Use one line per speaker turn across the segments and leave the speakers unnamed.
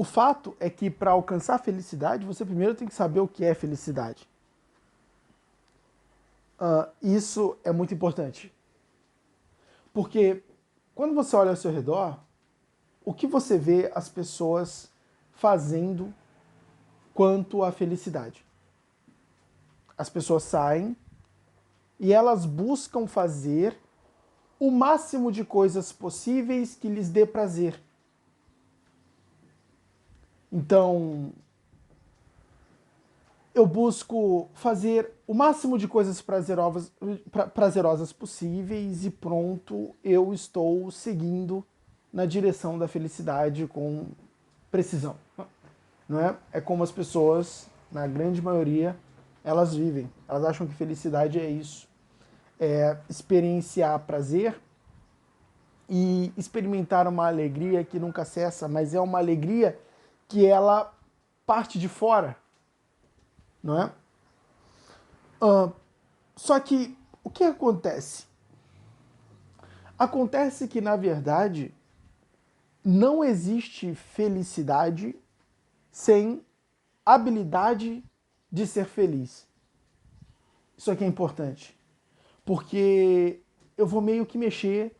O fato é que para alcançar a felicidade, você primeiro tem que saber o que é felicidade. Isso é muito importante. Porque quando você olha ao seu redor, o que você vê as pessoas fazendo quanto à felicidade? As pessoas saem e elas buscam fazer o máximo de coisas possíveis que lhes dê prazer. Então, eu busco fazer o máximo de coisas prazerosas possíveis e pronto, eu estou seguindo na direção da felicidade com precisão. Não é? É como as pessoas, na grande maioria, elas vivem. Elas acham que felicidade é isso. É experienciar prazer e experimentar uma alegria que nunca cessa, mas é uma alegria que ela parte de fora, não é? Só que o que acontece? Acontece que, na verdade, não existe felicidade sem habilidade de ser feliz. Isso aqui é importante, porque eu vou meio que mexer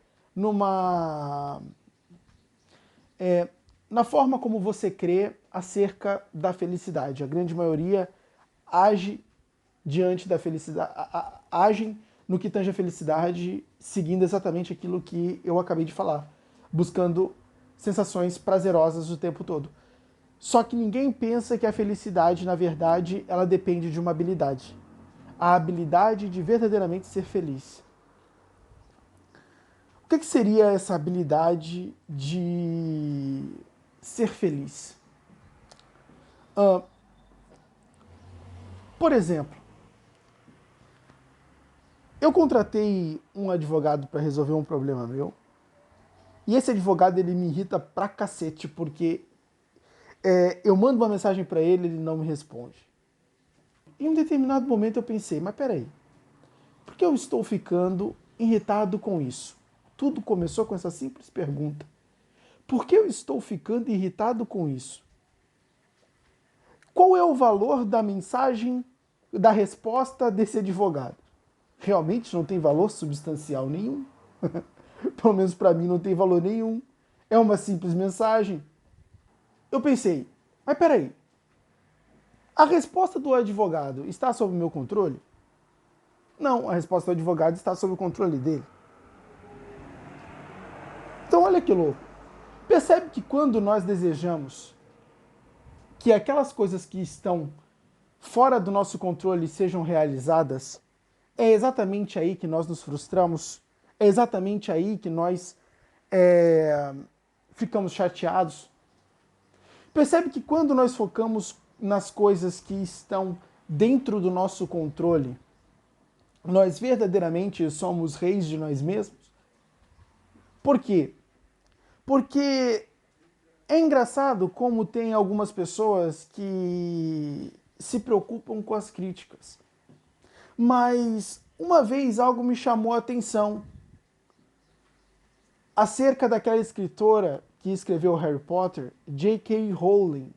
na forma como você crê acerca da felicidade. A grande maioria age diante da felicidade, agem no que tange a felicidade, seguindo exatamente aquilo que eu acabei de falar, buscando sensações prazerosas o tempo todo. Só que ninguém pensa que a felicidade, na verdade, ela depende de uma habilidade. A habilidade de verdadeiramente ser feliz. O que seria essa habilidade de ser feliz? Por exemplo, eu contratei um advogado para resolver um problema meu, e esse advogado ele me irrita pra cacete, porque eu mando uma mensagem para ele, ele não me responde. Em um determinado momento eu pensei, mas peraí, por que eu estou ficando irritado com isso? Tudo começou com essa simples pergunta. Por que eu estou ficando irritado com isso? Qual é o valor da mensagem, da resposta desse advogado? Realmente não tem valor substancial nenhum. Pelo menos para mim não tem valor nenhum. É uma simples mensagem. Eu pensei, mas peraí, a resposta do advogado está sob o meu controle? Não, a resposta do advogado está sob o controle dele. Então olha que louco. Percebe que quando nós desejamos que aquelas coisas que estão fora do nosso controle sejam realizadas, é exatamente aí que nós nos frustramos, é exatamente aí que nós ficamos chateados. Percebe que quando nós focamos nas coisas que estão dentro do nosso controle, nós verdadeiramente somos reis de nós mesmos? Por quê? Porque é engraçado como tem algumas pessoas que se preocupam com as críticas. Mas uma vez algo me chamou a atenção acerca daquela escritora que escreveu Harry Potter, J.K. Rowling.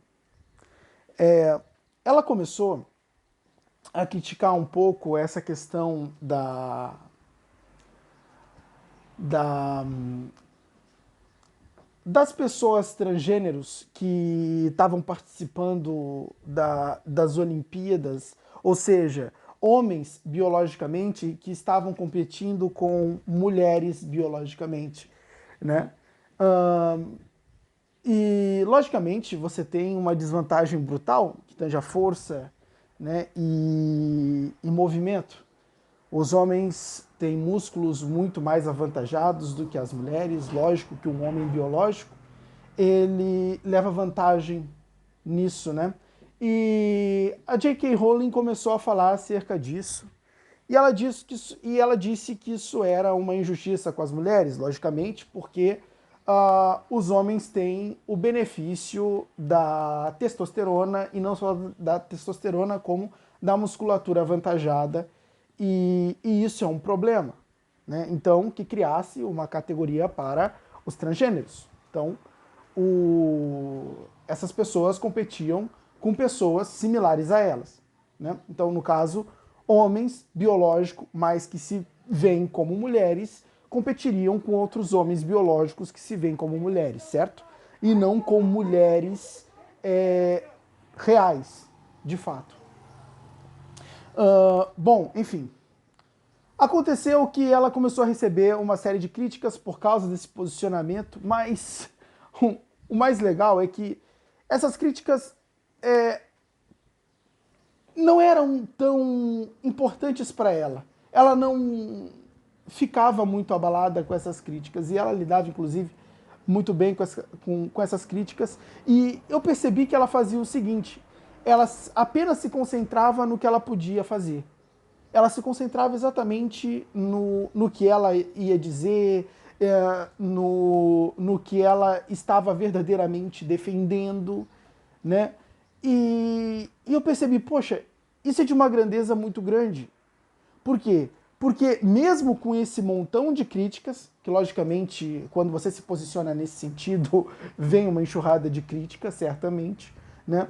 Ela começou a criticar um pouco essa questão das pessoas transgêneros que estavam participando das Olimpíadas, ou seja, homens biologicamente que estavam competindo com mulheres biologicamente, né? E logicamente você tem uma desvantagem brutal, que tange a força, né, e movimento. Os homens têm músculos muito mais avantajados do que as mulheres. Lógico que um homem biológico, ele leva vantagem nisso, né? E a J.K. Rowling começou a falar acerca disso. E ela disse que isso era uma injustiça com as mulheres, logicamente, porque os homens têm o benefício da testosterona, e não só da testosterona, como da musculatura avantajada, e isso é um problema, né? Então, que criasse uma categoria para os transgêneros. Então, essas pessoas competiam com pessoas similares a elas, né? Então, no caso, homens biológicos, mas que se veem como mulheres, competiriam com outros homens biológicos que se veem como mulheres, certo? E não com mulheres reais, de fato. Bom, enfim. Aconteceu que ela começou a receber uma série de críticas por causa desse posicionamento, mas o mais legal é que essas críticas não eram tão importantes para ela. Ela não ficava muito abalada com essas críticas e ela lidava, inclusive, muito bem com essas críticas. E eu percebi que ela fazia o seguinte: ela apenas se concentrava no que ela podia fazer. Ela se concentrava exatamente no que ela ia dizer, no que ela estava verdadeiramente defendendo, né? E eu percebi, poxa, isso é de uma grandeza muito grande. Por quê? Porque mesmo com esse montão de críticas, que logicamente, quando você se posiciona nesse sentido, vem uma enxurrada de críticas, certamente, né?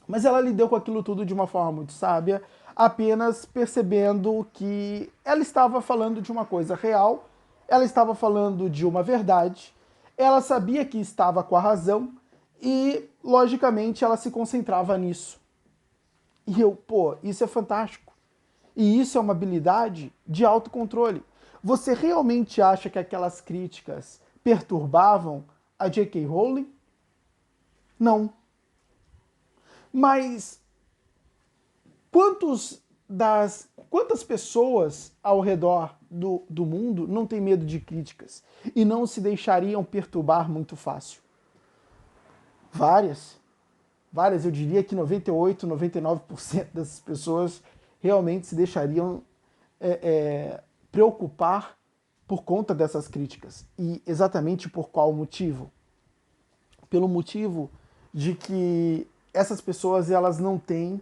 Mas ela lidou com aquilo tudo de uma forma muito sábia, apenas percebendo que ela estava falando de uma coisa real, ela estava falando de uma verdade, ela sabia que estava com a razão e, logicamente, ela se concentrava nisso. E eu, pô, isso é fantástico. E isso é uma habilidade de autocontrole. Você realmente acha que aquelas críticas perturbavam a J.K. Rowling? Não. Mas quantas pessoas ao redor do mundo não têm medo de críticas e não se deixariam perturbar muito fácil? Várias. Várias, eu diria que 98, 99% dessas pessoas realmente se deixariam preocupar por conta dessas críticas. E exatamente por qual motivo? Pelo motivo de que essas pessoas elas não têm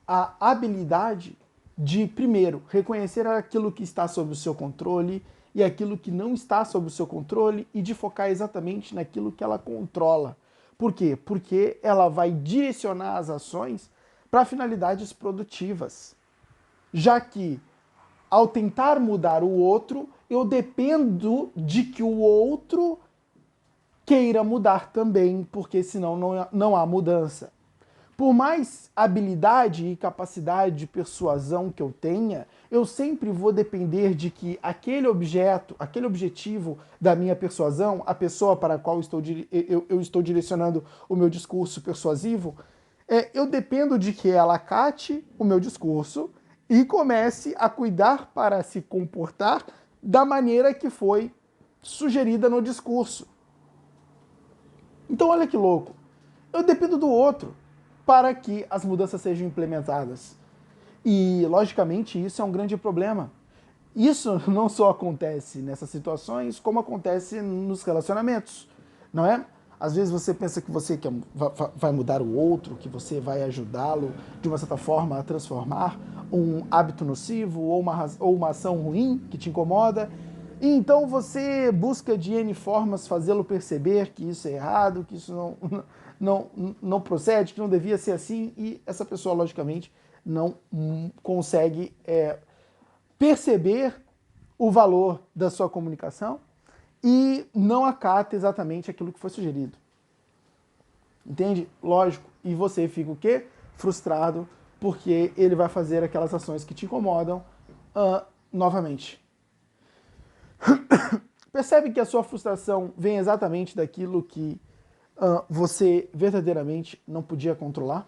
a habilidade de, primeiro, reconhecer aquilo que está sob o seu controle e aquilo que não está sob o seu controle e de focar exatamente naquilo que ela controla. Por quê? Porque ela vai direcionar as ações para finalidades produtivas. Já que, ao tentar mudar o outro, eu dependo de que o outro queira mudar também, porque senão não há mudança. Por mais habilidade e capacidade de persuasão que eu tenha, eu sempre vou depender de que aquele objeto, aquele objetivo da minha persuasão, a pessoa para a qual eu estou direcionando o meu discurso persuasivo, eu dependo de que ela acate o meu discurso e comece a cuidar para se comportar da maneira que foi sugerida no discurso. Então olha que louco. Eu dependo do outro para que as mudanças sejam implementadas. E, logicamente, isso é um grande problema. Isso não só acontece nessas situações, como acontece nos relacionamentos, não é? Às vezes você pensa que você vai mudar o outro, que você vai ajudá-lo, de uma certa forma, a transformar um hábito nocivo ou uma ação ruim que te incomoda. E então você busca de N formas fazê-lo perceber que isso é errado, que isso não procede, que não devia ser assim, e essa pessoa, logicamente, não consegue perceber o valor da sua comunicação e não acata exatamente aquilo que foi sugerido. Entende? Lógico. E você fica o quê? Frustrado, porque ele vai fazer aquelas ações que te incomodam novamente. Percebe que a sua frustração vem exatamente daquilo que você verdadeiramente não podia controlar?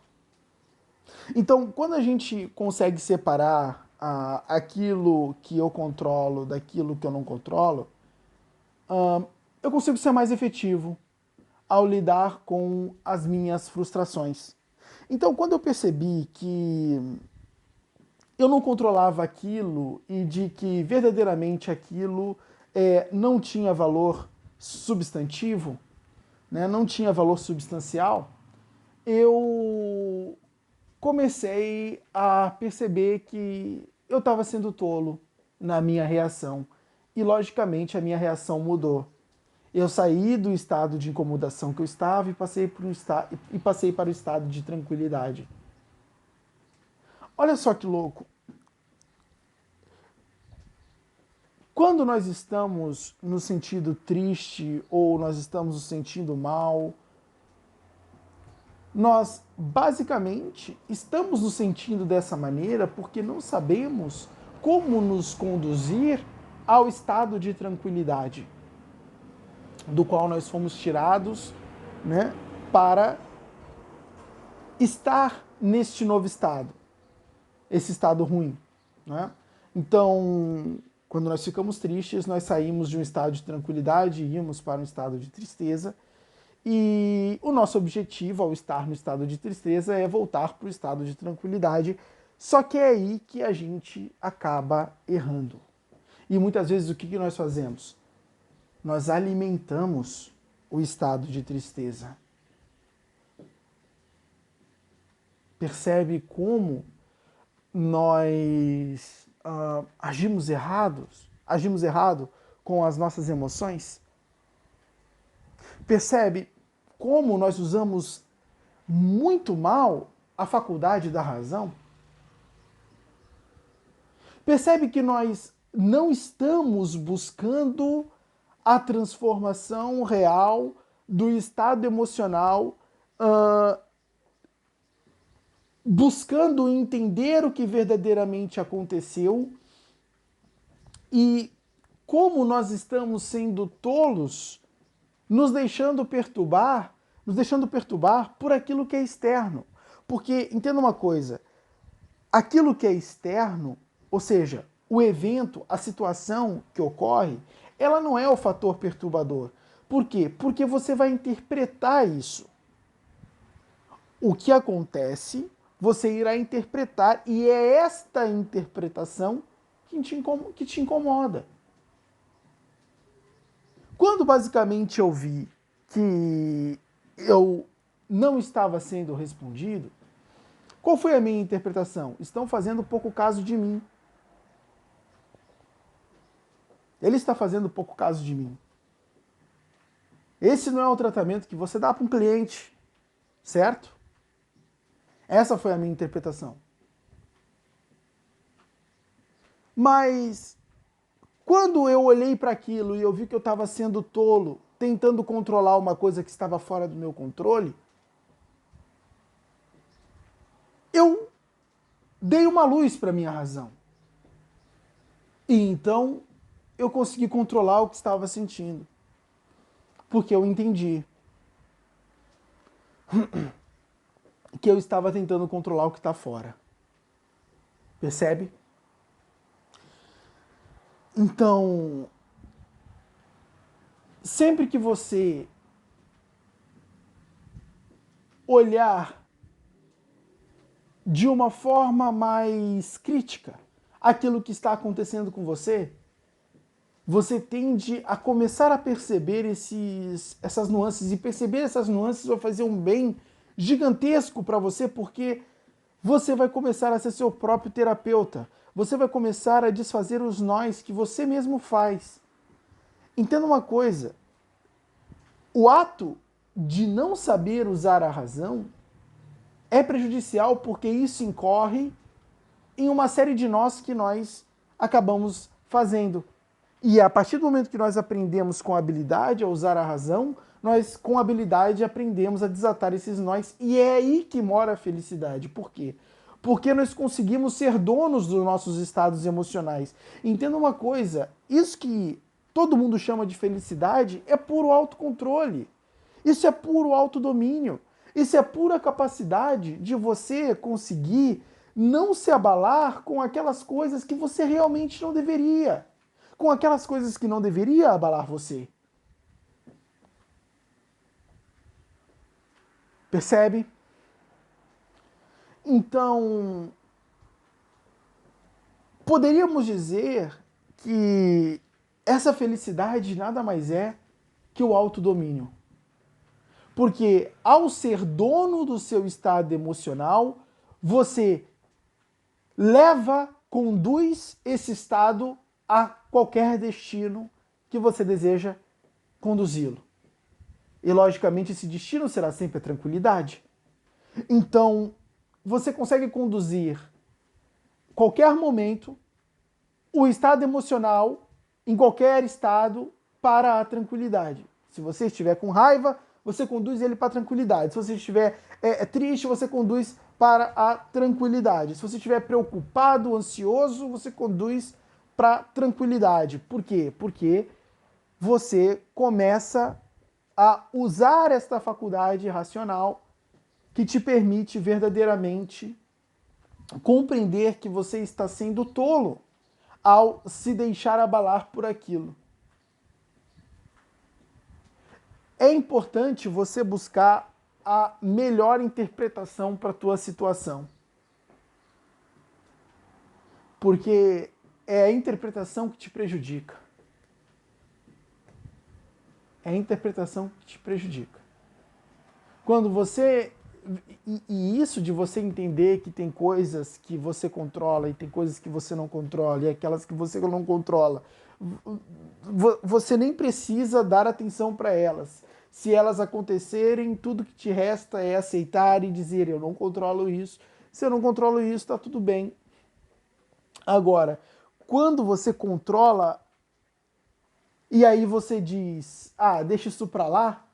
Então, quando a gente consegue separar aquilo que eu controlo daquilo que eu não controlo, eu consigo ser mais efetivo ao lidar com as minhas frustrações. Então, quando eu percebi que eu não controlava aquilo e de que verdadeiramente aquilo não tinha valor substantivo, né, não tinha valor substancial, eu comecei a perceber que eu estava sendo tolo na minha reação. E, logicamente, a minha reação mudou. Eu saí do estado de incomodação que eu estava e passei para o estado de tranquilidade. Olha só que louco. Quando nós estamos no sentido triste ou nós estamos nos sentindo mal, nós basicamente estamos nos sentindo dessa maneira porque não sabemos como nos conduzir ao estado de tranquilidade, do qual nós fomos tirados, né, para estar neste novo estado, esse estado ruim, né? Então, quando nós ficamos tristes, nós saímos de um estado de tranquilidade e íamos para um estado de tristeza. E o nosso objetivo ao estar no estado de tristeza é voltar para o estado de tranquilidade. Só que é aí que a gente acaba errando. E muitas vezes o que nós fazemos? Nós alimentamos o estado de tristeza. Percebe como nós agimos errado com as nossas emoções? Percebe como nós usamos muito mal a faculdade da razão? Percebe que nós não estamos buscando a transformação real do estado emocional, buscando entender o que verdadeiramente aconteceu e como nós estamos sendo tolos, nos deixando perturbar por aquilo que é externo. Porque, entenda uma coisa, aquilo que é externo, ou seja, o evento, a situação que ocorre, ela não é o fator perturbador. Por quê? Porque você vai interpretar isso. O que acontece, você irá interpretar, e é esta interpretação que te incomoda. Quando basicamente eu vi que eu não estava sendo respondido, qual foi a minha interpretação? Estão fazendo pouco caso de mim. Ele está fazendo pouco caso de mim. Esse não é o tratamento que você dá para um cliente, certo? Essa foi a minha interpretação. Mas quando eu olhei para aquilo e eu vi que eu estava sendo tolo, tentando controlar uma coisa que estava fora do meu controle, eu dei uma luz para minha razão. E então eu consegui controlar o que estava sentindo. Porque eu entendi que eu estava tentando controlar o que está fora. Percebe? Então, sempre que você olhar de uma forma mais crítica aquilo que está acontecendo com você, você tende a começar a perceber essas nuances. E perceber essas nuances vai fazer um bem gigantesco para você, porque você vai começar a ser seu próprio terapeuta. Você vai começar a desfazer os nós que você mesmo faz. Entenda uma coisa. O ato de não saber usar a razão é prejudicial porque isso incorre em uma série de nós que nós acabamos fazendo. E a partir do momento que nós aprendemos com habilidade a usar a razão, nós com habilidade aprendemos a desatar esses nós. E é aí que mora a felicidade. Por quê? Porque nós conseguimos ser donos dos nossos estados emocionais. Entenda uma coisa, isso que todo mundo chama de felicidade é puro autocontrole. Isso é puro autodomínio. Isso é pura capacidade de você conseguir não se abalar com aquelas coisas que você realmente não deveria. Com aquelas coisas que não deveria abalar você. Percebe? Então, poderíamos dizer que essa felicidade nada mais é que o autodomínio. Porque ao ser dono do seu estado emocional, você conduz esse estado a qualquer destino que você deseja conduzi-lo. E, logicamente, esse destino será sempre a tranquilidade. Então, você consegue conduzir qualquer momento o estado emocional, em qualquer estado, para a tranquilidade. Se você estiver com raiva, você conduz ele para a tranquilidade. Se você estiver triste, você conduz para a tranquilidade. Se você estiver preocupado, ansioso, você conduz para a tranquilidade. Por quê? Porque você começa a usar esta faculdade racional que te permite verdadeiramente compreender que você está sendo tolo ao se deixar abalar por aquilo. É importante você buscar a melhor interpretação para a tua situação. Porque é a interpretação que te prejudica. É a interpretação que te prejudica. Quando você... E isso de você entender que tem coisas que você controla e tem coisas que você não controla, e aquelas que você não controla, você nem precisa dar atenção para elas. Se elas acontecerem, tudo que te resta é aceitar e dizer, eu não controlo isso. Se eu não controlo isso, está tudo bem. Agora, quando você controla e aí você diz, deixa isso para lá,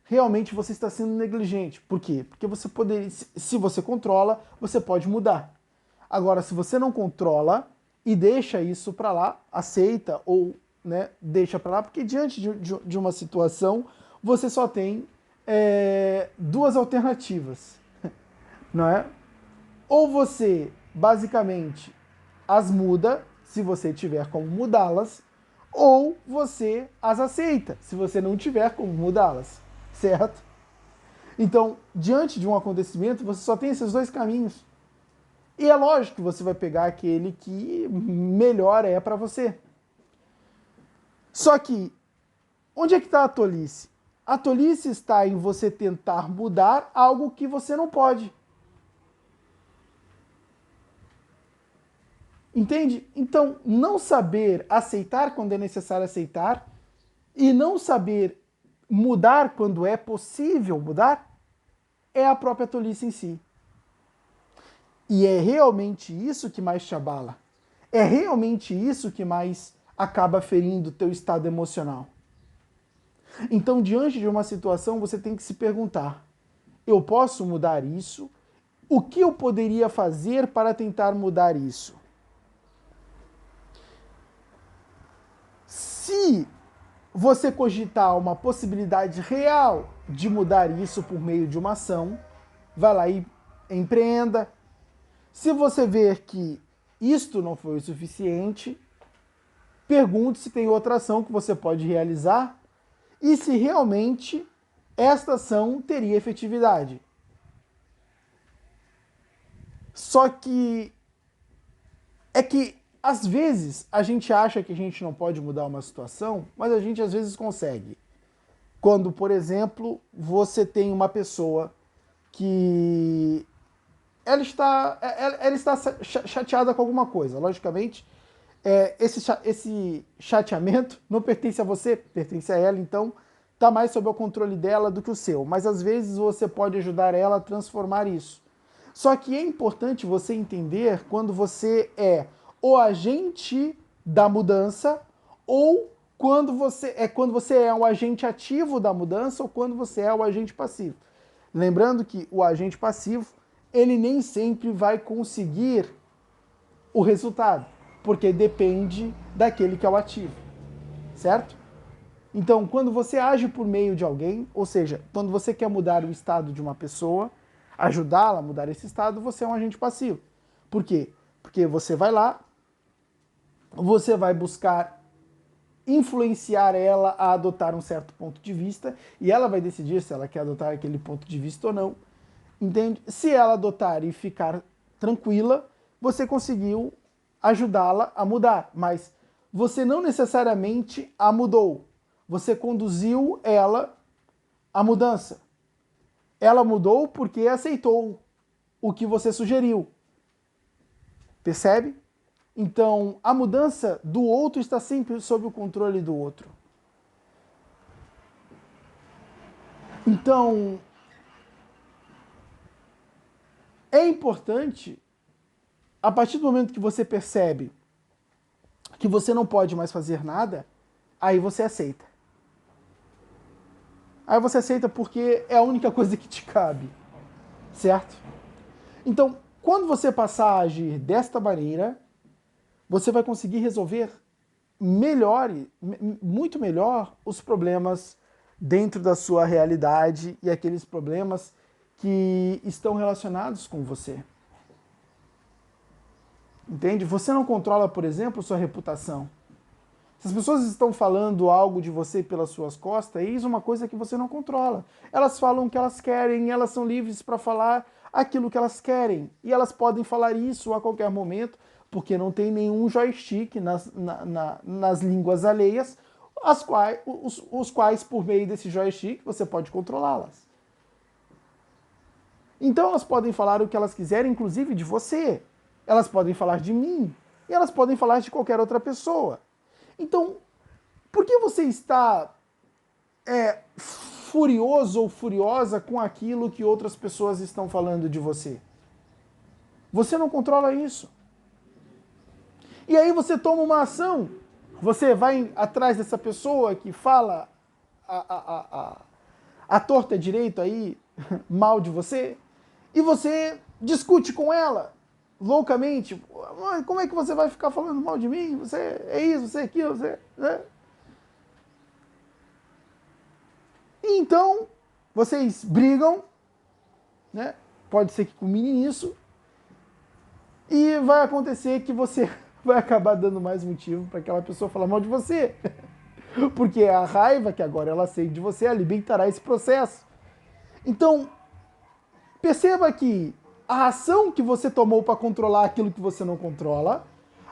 realmente você está sendo negligente. Por quê? Porque você poderia, se você controla, você pode mudar. Agora, se você não controla e deixa isso para lá, aceita ou deixa para lá, porque diante de uma situação, você só tem duas alternativas, não é? Ou você, basicamente, as muda, se você tiver como mudá-las, ou você as aceita, se você não tiver como mudá-las. Certo? Então, diante de um acontecimento, você só tem esses dois caminhos. E é lógico que você vai pegar aquele que melhor é para você. Só que, onde é que está a tolice? A tolice está em você tentar mudar algo que você não pode. Entende? Então, não saber aceitar quando é necessário aceitar e não saber mudar quando é possível mudar, é a própria tolice em si. E é realmente isso que mais te abala. É realmente isso que mais acaba ferindo o teu estado emocional. Então, diante de uma situação, você tem que se perguntar, eu posso mudar isso? O que eu poderia fazer para tentar mudar isso? Se você cogitar uma possibilidade real de mudar isso por meio de uma ação, vai lá e empreenda. Se você ver que isto não foi o suficiente, pergunte se tem outra ação que você pode realizar e se realmente esta ação teria efetividade. Só que às vezes a gente acha que a gente não pode mudar uma situação, mas a gente às vezes consegue. Quando, por exemplo, você tem uma pessoa que ela está chateada com alguma coisa. Logicamente, esse chateamento não pertence a você, pertence a ela, então está mais sob o controle dela do que o seu. Mas às vezes você pode ajudar ela a transformar isso. Só que é importante você entender quando você é o agente da mudança ou quando você é o agente ativo da mudança ou quando você é o agente passivo. Lembrando que o agente passivo, ele nem sempre vai conseguir o resultado, porque depende daquele que é o ativo, certo? Então, quando você age por meio de alguém, ou seja, quando você quer mudar o estado de uma pessoa, ajudá-la a mudar esse estado, você é um agente passivo. Por quê? Porque você vai lá, você vai buscar influenciar ela a adotar um certo ponto de vista e ela vai decidir se ela quer adotar aquele ponto de vista ou não. Entende? Se ela adotar e ficar tranquila, você conseguiu ajudá-la a mudar, mas você não necessariamente a mudou. Você conduziu ela à mudança. Ela mudou porque aceitou o que você sugeriu. Percebe? Então, a mudança do outro está sempre sob o controle do outro. Então, é importante, a partir do momento que você percebe que você não pode mais fazer nada, aí você aceita. Aí você aceita porque é a única coisa que te cabe, certo? Então, quando você passar a agir desta maneira, você vai conseguir resolver muito melhor os problemas dentro da sua realidade e aqueles problemas que estão relacionados com você. Entende? Você não controla, por exemplo, sua reputação. Se as pessoas estão falando algo de você pelas suas costas, isso é uma coisa que você não controla. Elas falam o que elas querem, elas são livres para falar aquilo que elas querem. E elas podem falar isso a qualquer momento, porque não tem nenhum joystick nas línguas alheias, os quais, por meio desse joystick, você pode controlá-las. Então elas podem falar o que elas quiserem, inclusive de você. Elas podem falar de mim. E elas podem falar de qualquer outra pessoa. Então, por que você está furioso ou furiosa com aquilo que outras pessoas estão falando de você? Você não controla isso. E aí você toma uma ação. Você vai atrás dessa pessoa que fala a torta direito aí, mal de você, e você discute com ela loucamente. Como é que você vai ficar falando mal de mim? Você é isso, você é aquilo, você... Né? E então, vocês brigam, né? Pode ser que culmine nisso, e vai acontecer que você vai acabar dando mais motivo para aquela pessoa falar mal de você. Porque a raiva que agora ela sente de você alimentará esse processo. Então, perceba que a ação que você tomou para controlar aquilo que você não controla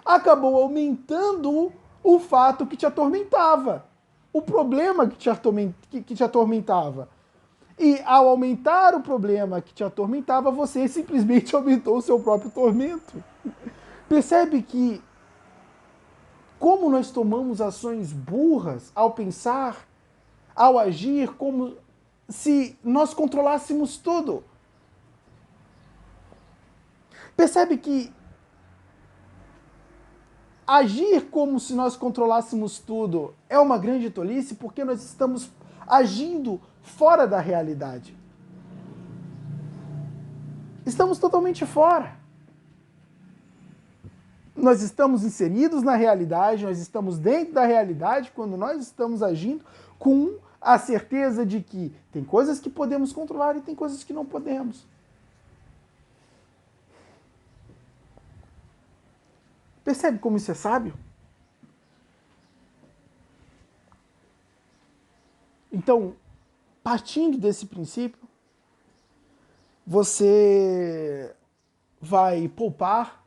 acabou aumentando o fato que te atormentava, o problema que te atormentava. E ao aumentar o problema que te atormentava, você simplesmente aumentou o seu próprio tormento. Percebe que como nós tomamos ações burras ao pensar, ao agir, como se nós controlássemos tudo. Percebe que agir como se nós controlássemos tudo é uma grande tolice, porque nós estamos agindo fora da realidade. Estamos totalmente fora. Nós estamos inseridos na realidade, nós estamos dentro da realidade quando nós estamos agindo com a certeza de que tem coisas que podemos controlar e tem coisas que não podemos. Percebe como isso é sábio? Então, partindo desse princípio, você vai poupar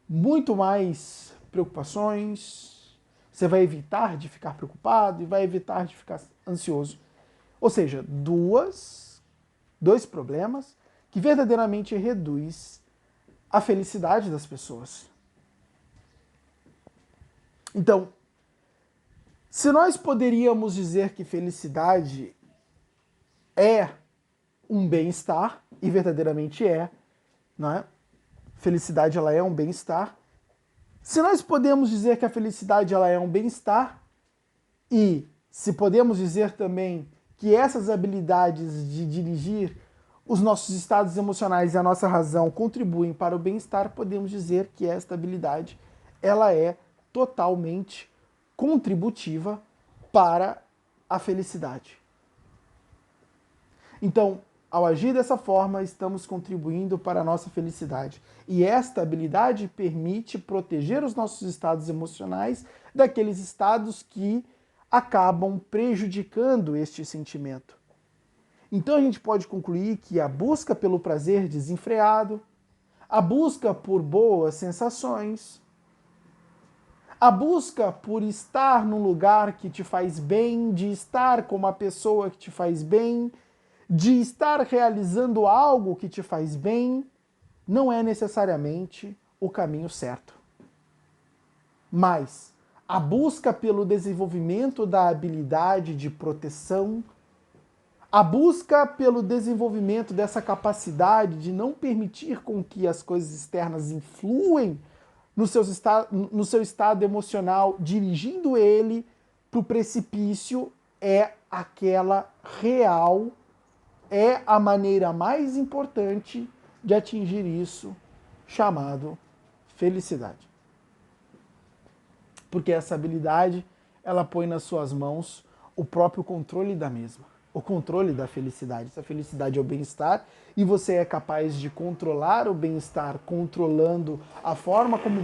muito mais preocupações, você vai evitar de ficar preocupado e vai evitar de ficar ansioso. Ou seja, dois problemas que verdadeiramente reduz a felicidade das pessoas. Então, se nós poderíamos dizer que felicidade é um bem-estar, e verdadeiramente é, não é? Felicidade ela é um bem-estar. Se nós podemos dizer que a felicidade ela é um bem-estar, e se podemos dizer também que essas habilidades de dirigir os nossos estados emocionais e a nossa razão contribuem para o bem-estar, podemos dizer que esta habilidade ela é totalmente contributiva para a felicidade. Então, ao agir dessa forma, estamos contribuindo para a nossa felicidade. E esta habilidade permite proteger os nossos estados emocionais daqueles estados que acabam prejudicando este sentimento. Então a gente pode concluir que a busca pelo prazer desenfreado, a busca por boas sensações, a busca por estar num lugar que te faz bem, de estar com uma pessoa que te faz bem, de estar realizando algo que te faz bem, não é necessariamente o caminho certo. Mas a busca pelo desenvolvimento da habilidade de proteção, A busca pelo desenvolvimento dessa capacidade de não permitir com que as coisas externas influem no seu estado emocional, dirigindo ele para o precipício, é aquela real, é a maneira mais importante de atingir isso, chamado felicidade. Porque essa habilidade, ela põe nas suas mãos o próprio controle da mesma, o controle da felicidade. Essa felicidade é o bem-estar e você é capaz de controlar o bem-estar, controlando a forma como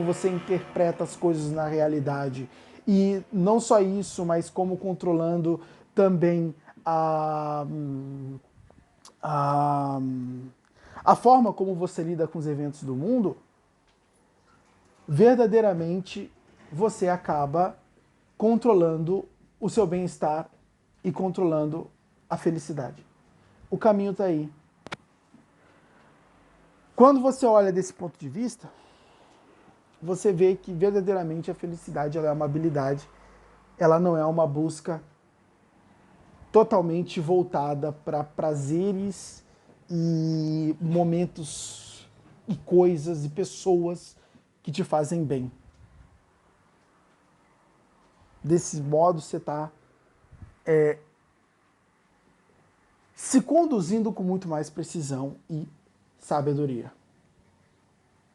você interpreta as coisas na realidade. E não só isso, mas como controlando também a, a forma como você lida com os eventos do mundo, verdadeiramente você acaba controlando o seu bem-estar e controlando a felicidade. O caminho está aí. Quando você olha desse ponto de vista, você vê que verdadeiramente a felicidade ela é uma habilidade, ela não é uma busca totalmente voltada para prazeres e momentos e coisas e pessoas que te fazem bem. Desse modo você está se conduzindo com muito mais precisão e sabedoria.